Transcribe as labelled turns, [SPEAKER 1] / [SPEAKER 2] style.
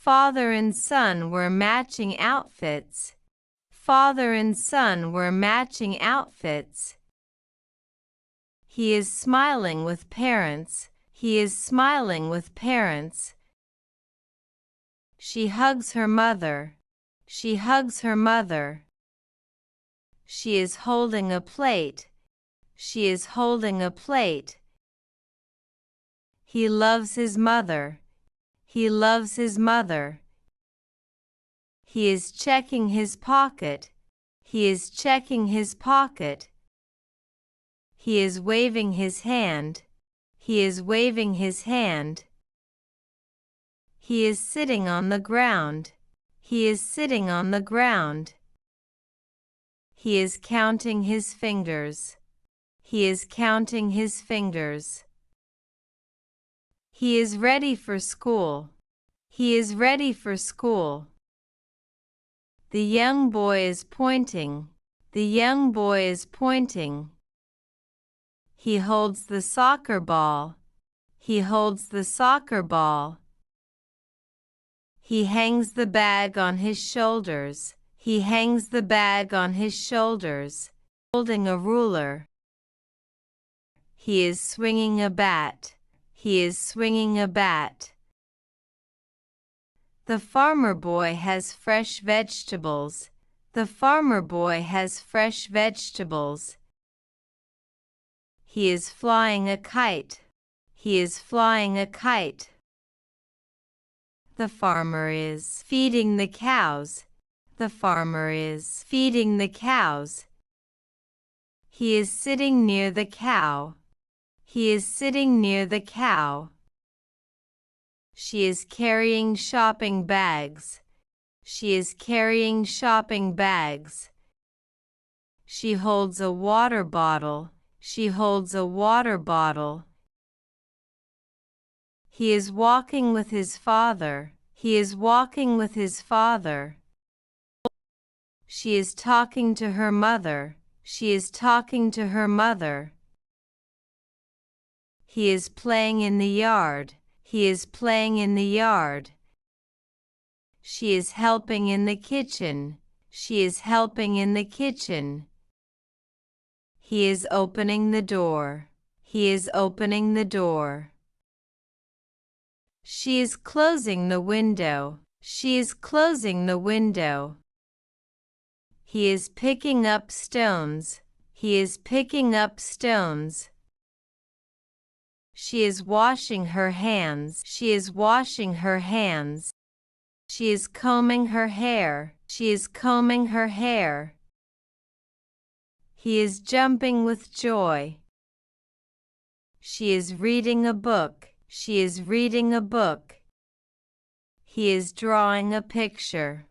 [SPEAKER 1] Father and son were matching outfits. Father and son were matching outfits. He is smiling with parents. He is smiling with parents. She hugs her mother. She hugs her mother. She is holding a plate. She is holding a plate. He loves his mother. He loves his mother. He is checking his pocket. He is checking his pocket. He is waving his hand. He is waving his hand. He is sitting on the ground. He is sitting on the ground. He is counting his fingers. He is counting his fingers. He is ready for school. He is ready for school. The young boy is pointing. The young boy is pointing. He holds the soccer ball. He holds the soccer ball. He hangs the bag on his shoulders. He hangs the bag on his shoulders, holding a ruler. He is swinging a bat. He is swinging a bat. The farmer boy has fresh vegetables. The farmer boy has fresh vegetables. He is flying a kite. He is flying a kite. The farmer is feeding the cows. The farmer is feeding the cows. He is sitting near the cow. He is sitting near the cow. She is carrying shopping bags. She is carrying shopping bags. She holds a water bottle. She holds a water bottle. He is walking with his father. He is walking with his father. She is talking to her mother. She is talking to her mother. He is playing in the yard. He is playing in the yard. She is helping in the kitchen. She is helping in the kitchen. He is opening the door. He is opening the door. She is closing the window. She is closing the window. He is picking up stones. He is picking up stones. She is washing her hands. She is washing her hands. She is combing her hair. She is combing her hair. He is jumping with joy. She is reading a book. She is reading a book. He is drawing a picture.